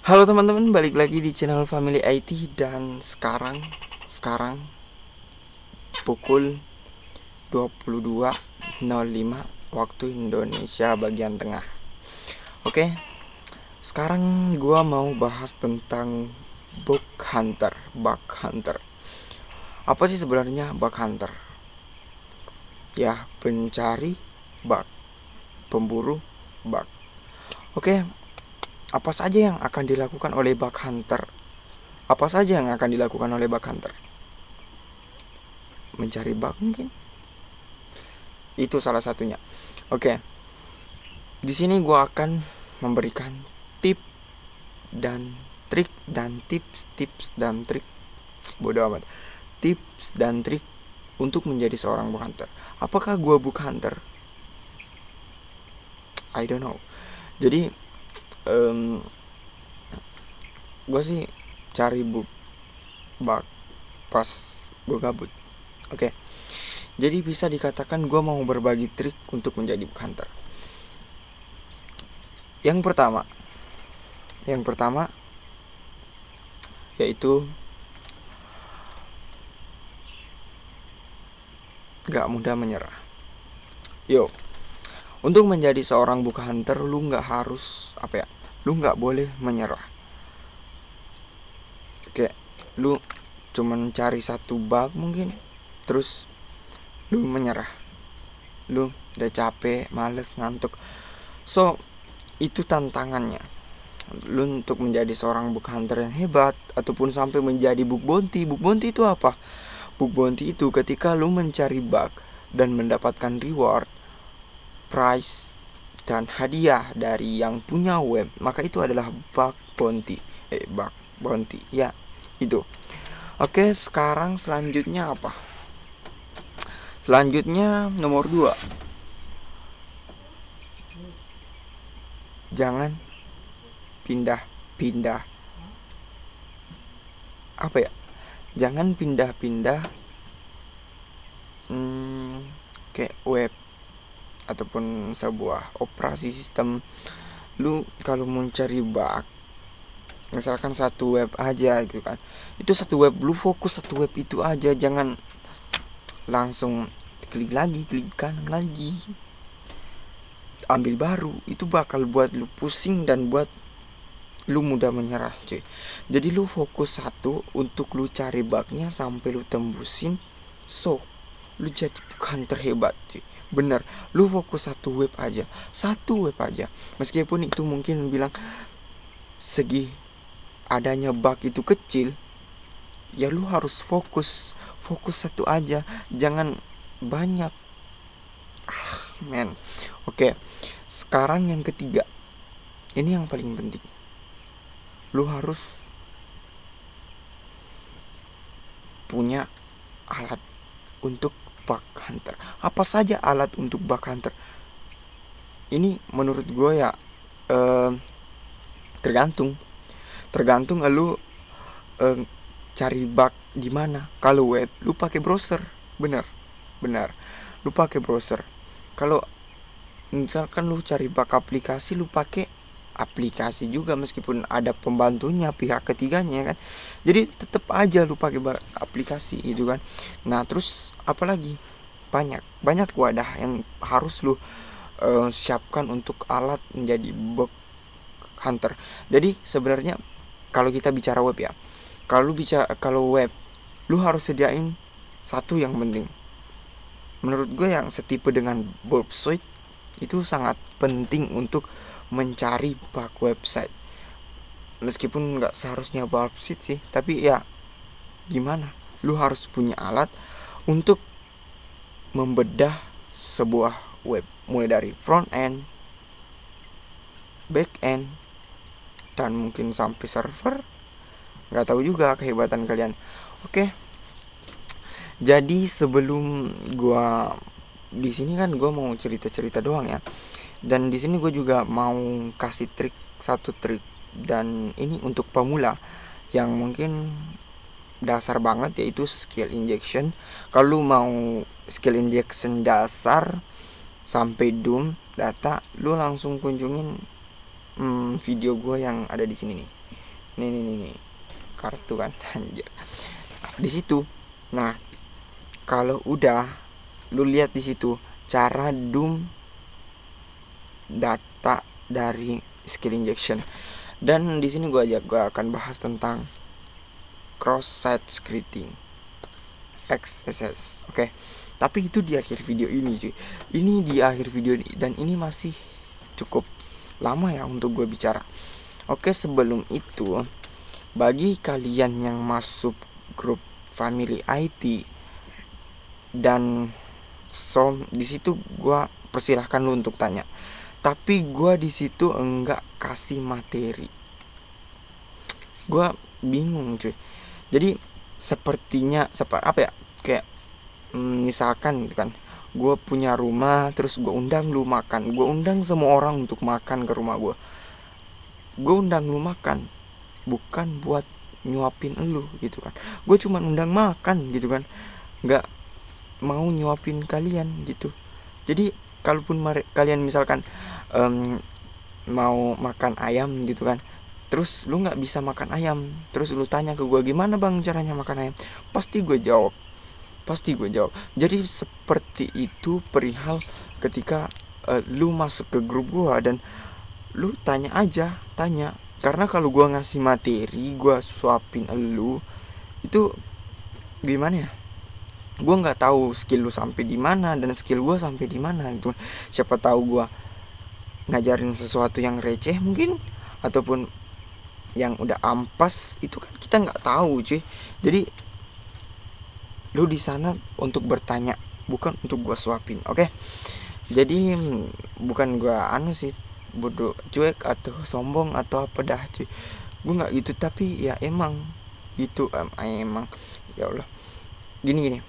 Halo teman-teman, balik lagi di channel Family IT dan sekarang pukul 22.05 waktu Indonesia bagian tengah. Oke, sekarang gua mau bahas tentang bug hunter. Apa sih sebenarnya bug hunter? Ya, pencari bug, pemburu bug. Oke, apa saja yang akan dilakukan oleh bug hunter? Apa saja yang akan dilakukan oleh bug hunter? Mencari bug mungkin? Itu salah satunya. Oke, di sini gua akan memberikan tip dan tips dan trik bodoh amat. Tips dan trik untuk menjadi seorang bug hunter. Apakah gua bug hunter? I don't know. Jadi gua sih cari bug pas gua gabut. Oke. Jadi bisa dikatakan gua mau berbagi trik untuk menjadi bug hunter. Yang pertama yaitu gak mudah menyerah. Yo, untuk menjadi seorang bug hunter lu nggak harus lu nggak boleh menyerah. Kayak lu cuman cari satu bug mungkin, terus lu menyerah. Lu udah capek, males, ngantuk. So, itu tantangannya. Lu untuk menjadi seorang bug hunter yang hebat ataupun sampai menjadi bug bounty. Bug bounty itu apa? Bug bounty itu ketika lu mencari bug dan mendapatkan reward, prize dan hadiah dari yang punya web, maka itu adalah bug bounty. Bug bounty. Ya, itu. Oke, sekarang selanjutnya apa? Selanjutnya nomor 2. Jangan pindah-pindah. Apa ya? Jangan pindah-pindah kayak web ataupun sebuah operasi sistem. Lu kalau mau cari bug, misalkan satu web aja gitu kan, itu satu web, lu fokus satu web itu aja, jangan langsung klik kanan lagi, ambil baru. Itu bakal buat lu pusing dan buat lu mudah menyerah cuy. Jadi lu fokus satu untuk lu cari bugnya sampai lu tembusin. So, lu jadi hunter hebat cuy. Bener, lu fokus satu web aja. Meskipun itu mungkin bilang segi adanya bug itu kecil, ya lu harus fokus satu aja, jangan banyak. Men. Oke, sekarang yang ketiga, ini yang paling penting. Lu harus punya alat untuk bug hunter. Apa saja alat untuk bug hunter? Ini menurut gue ya tergantung lu cari bug di mana. Kalau web, lu pakai browser. Benar. Lu pakai browser. Kalau misalkan lu cari bug aplikasi, lu pakai aplikasi juga meskipun ada pembantunya, pihak ketiganya kan. Jadi tetap aja lu pakai aplikasi gitu kan. Nah, terus apalagi? Banyak wadah yang harus lu siapkan untuk alat menjadi bug hunter. Jadi sebenarnya kalau kita bicara web ya, kalau web, lu harus sediain satu yang penting. Menurut gue yang setipe dengan Burp Suite itu sangat penting untuk mencari bug website. Meskipun nggak seharusnya Burp Suite sih, tapi ya gimana? Lu harus punya alat untuk membedah sebuah web, mulai dari front end, back end, dan mungkin sampai server. Nggak tahu juga kehebatan kalian. Oke. Jadi sebelum gua di sini kan gua mau cerita-cerita doang ya. Dan di sini gue juga mau kasih satu trik, dan ini untuk pemula yang mungkin dasar banget, yaitu skill injection. Kalau lu mau skill injection dasar sampai doom data, lu langsung kunjungin video gue yang ada di sini nih. nih kartu kan anjir di situ. Nah kalau udah lu lihat di situ cara dump data dari skill injection. Dan di sini gua akan bahas tentang cross site scripting XSS. Oke. Tapi itu di akhir video ini cuy. Ini di akhir video ini dan ini masih cukup lama ya untuk gue bicara. Oke, sebelum itu bagi kalian yang masuk grup family IT dan di situ gue persilahkan lu untuk tanya. Tapi gue di situ enggak kasih materi. Gue bingung cuy. Jadi sepertinya apa ya, kayak misalkan gitu kan, gue punya rumah terus gue undang lu makan, gue undang semua orang untuk makan ke rumah gue undang lu makan bukan buat nyuapin elu gitu kan. Gue cuma undang makan gitu kan, nggak mau nyuapin kalian gitu. Jadi kalaupun kalian misalkan mau makan ayam gitu kan, terus lu nggak bisa makan ayam, terus lu tanya ke gue gimana bang caranya makan ayam, pasti gue jawab. Jadi seperti itu perihal ketika lu masuk ke grup gue dan lu tanya karena kalau gue ngasih materi, gue suapin elu itu gimana ya, gue nggak tahu skill lu sampai di mana dan skill gue sampai di mana gitu. Siapa tahu gue ngajarin sesuatu yang receh mungkin, ataupun yang udah ampas, itu kan kita nggak tahu cuy. Jadi lu di sana untuk bertanya, bukan untuk gua suapin. Oke. Jadi bukan gua sih bodoh, cuek atau sombong atau apa dah cuy. Gua nggak gitu, tapi ya emang gitu. Emang ya Allah. Gini.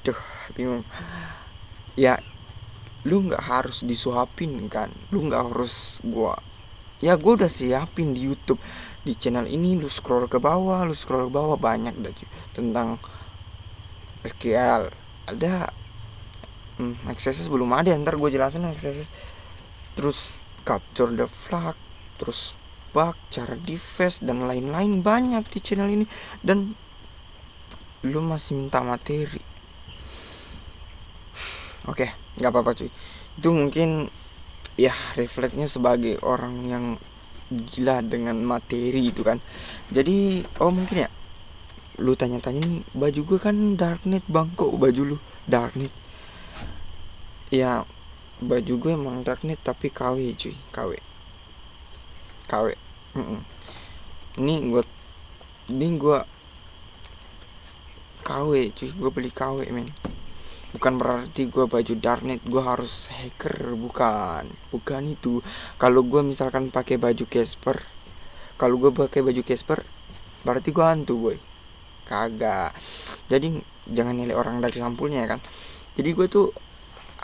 Duh, bingung. Ya lu nggak harus disuapin kan. Lu nggak harus gua udah siapin di YouTube. Di channel ini lu scroll ke bawah banyak dah cuy tentang SQL. Ada XSS belum ada, ntar gue jelasin XSS. Terus capture the flag, terus bug, cara defense dan lain-lain banyak di channel ini. Dan lu masih minta materi. Oke, nggak apa-apa cuy. Itu mungkin ya refleksnya sebagai orang yang gila dengan materi itu kan. Jadi mungkin ya lu tanya-tanya nih, baju gue kan darknet bang, kok baju lu darknet? Ya baju gue emang darknet tapi KW cuy, KW. Ini gue KW cuy, gue beli KW men. Bukan berarti gue baju darknet gue harus hacker, bukan itu. Kalau gue misalkan pakai baju Casper, berarti gue hantu boy, kagak. Jadi jangan nilai orang dari sampulnya ya kan. Jadi gue tuh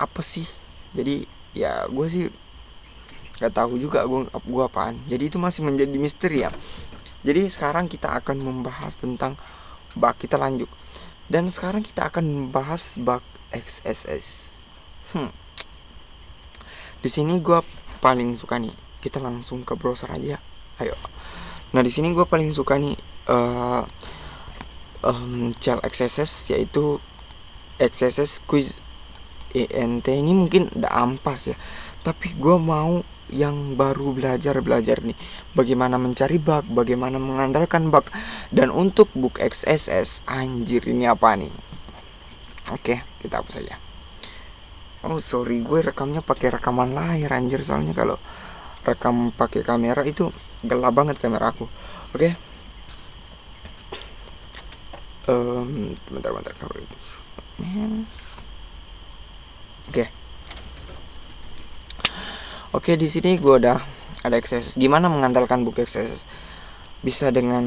apa sih, jadi ya gue sih gak tahu juga gue apaan. Jadi itu masih menjadi misteri ya. Jadi sekarang kita akan membahas tentang bug. Kita lanjut. Dan sekarang kita akan membahas bug XSS. Di sini gue paling suka nih, kita langsung ke browser aja. Ayo. Nah di sini gue paling suka nih child XSS, yaitu XSS quiz ENT. Ini mungkin udah ampas ya, tapi gue mau yang baru belajar nih, bagaimana mencari bug, bagaimana mengandalkan bug. Dan untuk book XSS, anjir ini apa nih? Oke, kita hapus saja. Sorry, gue rekamnya pakai rekaman layar anjir, soalnya kalau rekam pakai kamera itu gelap banget kamera aku. Oke. Bentar. Oke, di sini gue udah ada XSS. Gimana mengandalkan book XSS? Bisa dengan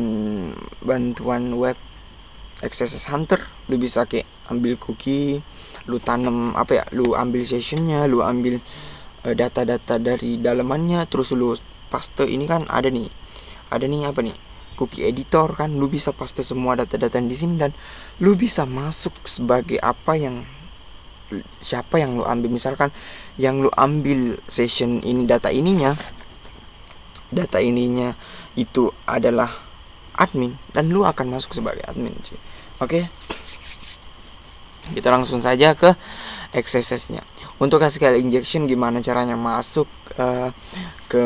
bantuan web XSS Hunter. Lu bisa kayak ambil cookie, lu tanam lu ambil sessionnya, lu ambil data-data dari dalamannya, terus lu paste. Ini kan ada nih cookie editor kan, lu bisa paste semua data-data di sini dan lu bisa masuk sebagai siapa yang lu ambil. Misalkan yang lu ambil session ini, data ininya itu adalah admin dan lu akan masuk sebagai admin cuy. Oke, kita langsung saja ke XSS-nya. Untuk SQL injection gimana caranya masuk ke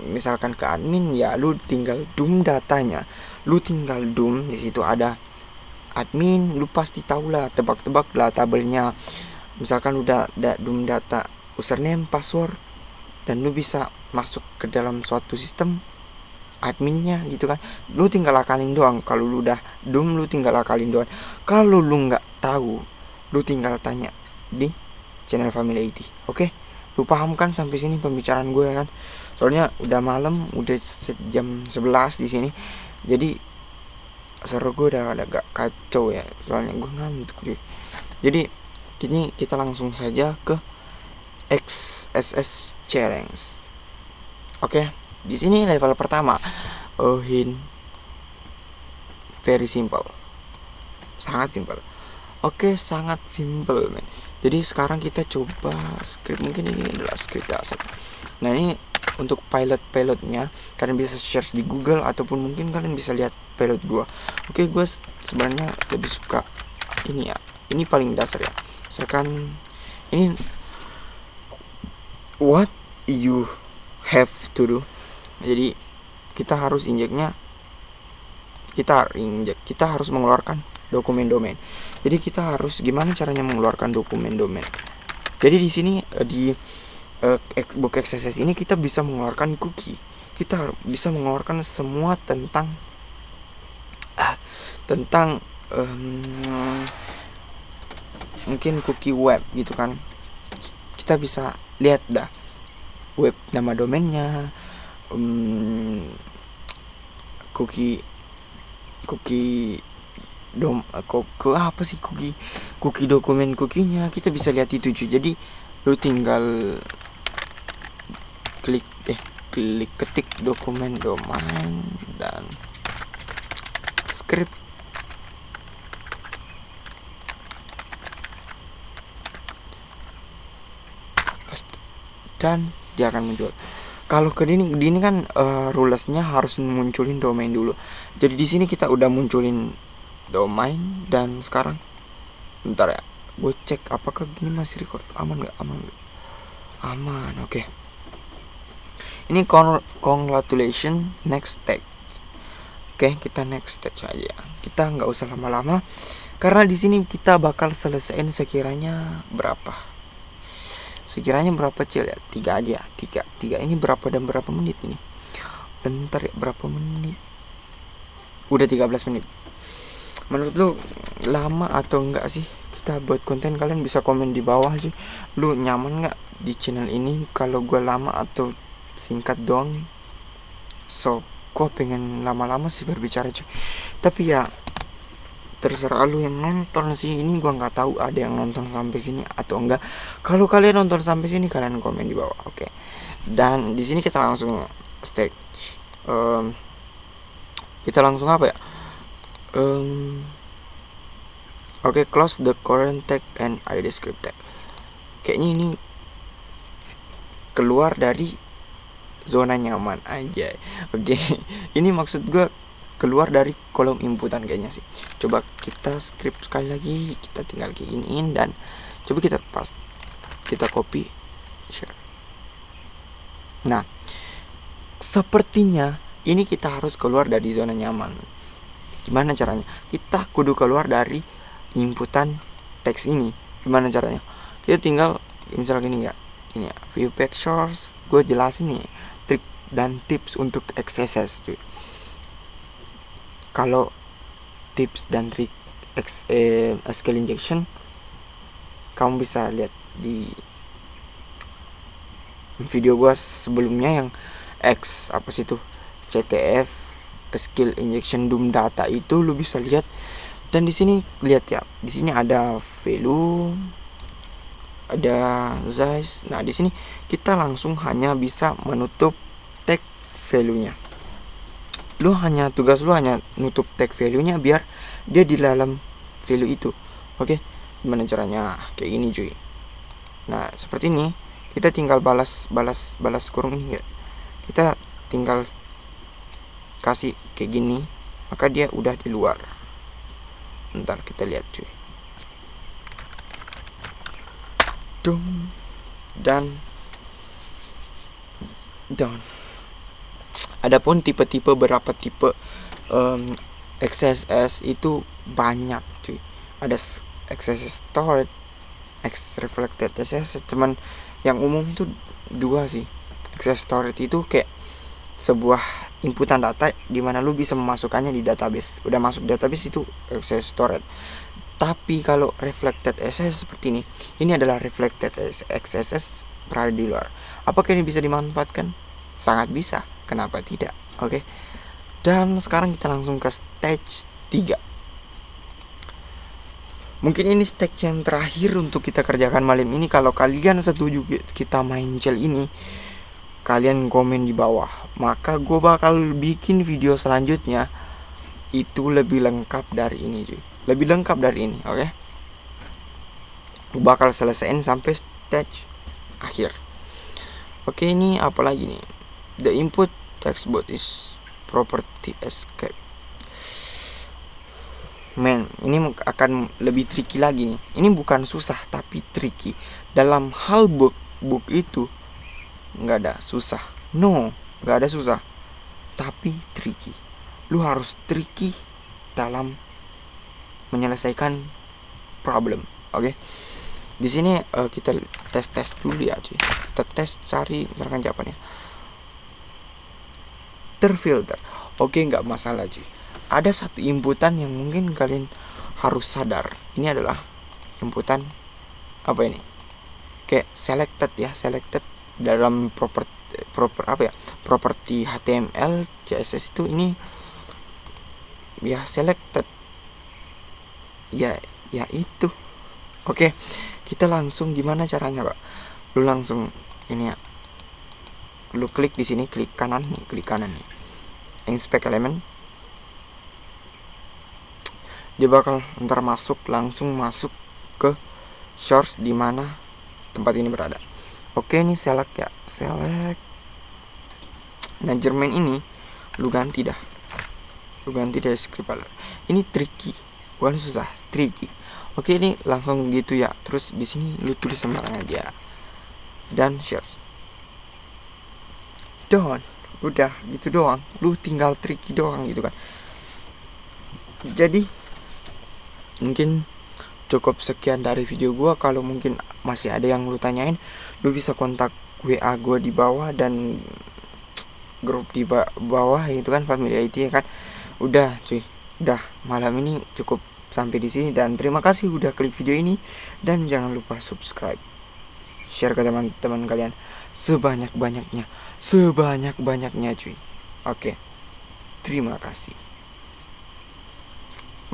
misalkan ke admin, ya lu tinggal dump datanya. Lu tinggal dump, di situ ada admin, lu pasti tahu lah, tebak-tebak lah tabelnya. Misalkan udah dump data username, password, dan lu bisa masuk ke dalam suatu sistem adminnya gitu kan. Lu tinggal akalin doang. Kalau lu udah dump, lu tinggal akalin doang. Kalau lu nggak tahu, lu tinggal tanya di channel Family IT. Oke, lu paham kan sampai sini pembicaraan gue kan? Soalnya udah malam, udah jam 11 di sini. Jadi seru gue udah agak kacau ya, soalnya gue ngantuk cuy. Jadi ini kita langsung saja ke XSS challenge. Oke, di sini level pertama. Hint very simple. Sangat simple. Oke, sangat simple, men. Jadi sekarang kita coba script, mungkin ini adalah script dasar. Nah, ini untuk pilotnya kalian bisa search di Google ataupun mungkin kalian bisa lihat pilot gua. Oke, gua sebenarnya lebih suka ini ya. Ini paling dasar ya. Misalkan ini what you have to do. Jadi kita harus injeknya, kita harus mengeluarkan dokumen domain. Jadi kita harus gimana caranya mengeluarkan dokumen domain. Jadi di sini di book XSS ini kita bisa mengeluarkan cookie. Kita bisa mengeluarkan semua tentang mungkin cookie web gitu kan. Kita bisa lihat dah web, nama domainnya, cookie dokumen cookinya kita bisa lihat itu cuy. Jadi lu tinggal klik ketik dokumen domain dan script. Dan dia akan muncul. Kalau ke ini kan rulesnya harus munculin domain dulu. Jadi di sini kita udah munculin domain dan sekarang bentar ya, gue cek apakah gini masih record. Aman nggak? Aman. Oke. Ini congratulations next stage. Oke, kita next stage aja. Kita nggak usah lama-lama karena di sini kita bakal selesaiin sekiranya berapa cil ya, 3 aja. 3 ini berapa dan berapa menit ini? Bentar ya, berapa menit? Udah 13 menit. Menurut lu lama atau enggak sih kita buat konten? Kalian bisa komen di bawah sih. Lu nyaman enggak di channel ini kalau gue lama atau singkat doang? So, gue pengen lama-lama sih berbicara cuy. Tapi ya terserah lu yang nonton sih. Ini gua nggak tahu ada yang nonton sampai sini atau enggak. Kalau kalian nonton sampai sini, kalian komen di bawah. Oke. Dan di sini kita langsung stage. Kita langsung apa ya? Oke, close the current tag and ID script tag. Kayaknya ini keluar dari zona nyaman aja. Oke. Ini maksud gua keluar dari kolom inputan kayaknya sih. Coba kita script sekali lagi, kita tinggal giniin dan coba kita kita copy share. Nah, sepertinya ini kita harus keluar dari zona nyaman. Gimana caranya? Kita kudu keluar dari inputan teks ini. Gimana caranya? Kita tinggal misalnya gini ya, ini ya, view pictures. Gue jelasin nih trik dan tips untuk XSS tuh. Kalau tips dan trik SQL injection kamu bisa lihat di video gua sebelumnya yang apa sih itu CTF SQL injection dump data itu lu bisa lihat. Dan di sini lihat ya, di sini ada value, ada size. Nah, di sini kita langsung hanya bisa menutup tag value-nya. Tugas lu hanya nutup tag value-nya biar dia di dalam value itu. Oke, gimana caranya? Kayak gini cuy. Nah, seperti ini. Kita tinggal balas kurung ini ya. Kita tinggal kasih kayak gini, maka dia udah di luar. Ntar kita lihat cuy. Dum dan down. Adapun tipe-tipe, berapa tipe XSS itu banyak cuy. Ada XSS storage, X reflected XSS, cuman yang umum itu dua sih. XSS storage itu kayak sebuah inputan data di mana lu bisa memasukkannya di database. Udah masuk database itu XSS storage. Tapi kalau reflected XSS seperti ini adalah reflected XSS berada di luar. Apakah ini bisa dimanfaatkan? Sangat bisa. Kenapa tidak? Oke. Dan sekarang kita langsung ke stage 3. Mungkin ini stage yang terakhir untuk kita kerjakan malam ini. Kalau kalian setuju kita main gel ini, kalian komen di bawah. Maka gue bakal bikin video selanjutnya itu lebih lengkap dari ini cuy. Lebih lengkap dari ini, oke? Gue bakal selesaiin sampai stage akhir. Oke, ini apa lagi nih? The input text box is property escape. Men, ini akan lebih tricky lagi nih. Ini bukan susah tapi tricky. Dalam hal book itu nggak ada susah. No, nggak ada susah. Tapi tricky. Lu harus tricky dalam menyelesaikan problem. Oke. Di sini kita tes dulu ya cuy. Kita tes cari misalkan jawabannya. Terfilter. Oke, nggak masalah cuy. Ada satu inputan yang mungkin kalian harus sadar. Ini adalah inputan apa ini? Kayak selected ya, selected dalam properti HTML, CSS itu ini ya selected. Ya itu. Oke, kita langsung gimana caranya, Pak? Lu langsung ini ya. Lu klik di sini, klik kanan nih. Inspect element. Dia bakal ntar langsung masuk ke source di mana tempat ini berada. Oke, ini select ya. Select. Nah, German ini lu ganti dah. Lu ganti dari script color. Ini tricky. Bukan susah, tricky. Oke, ini langsung gitu ya. Terus di sini lu tulis sembarangan aja. Dan share. Done. Udah gitu doang. Lu tinggal tricky doang gitu kan. Jadi mungkin cukup sekian dari video gua. Kalau mungkin masih ada yang lu tanyain, lu bisa kontak WA gua di bawah dan grup di bawah gitu kan, Family IT ya kan. Udah cuy. Udah, malam ini cukup sampai di sini dan terima kasih udah klik video ini dan jangan lupa subscribe. Share ke teman-teman kalian sebanyak-banyaknya cuy. Oke. Terima kasih.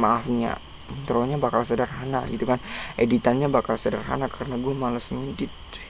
Maafnya intronya bakal sederhana gitu kan, editannya bakal sederhana karena gue males ngedit cuy.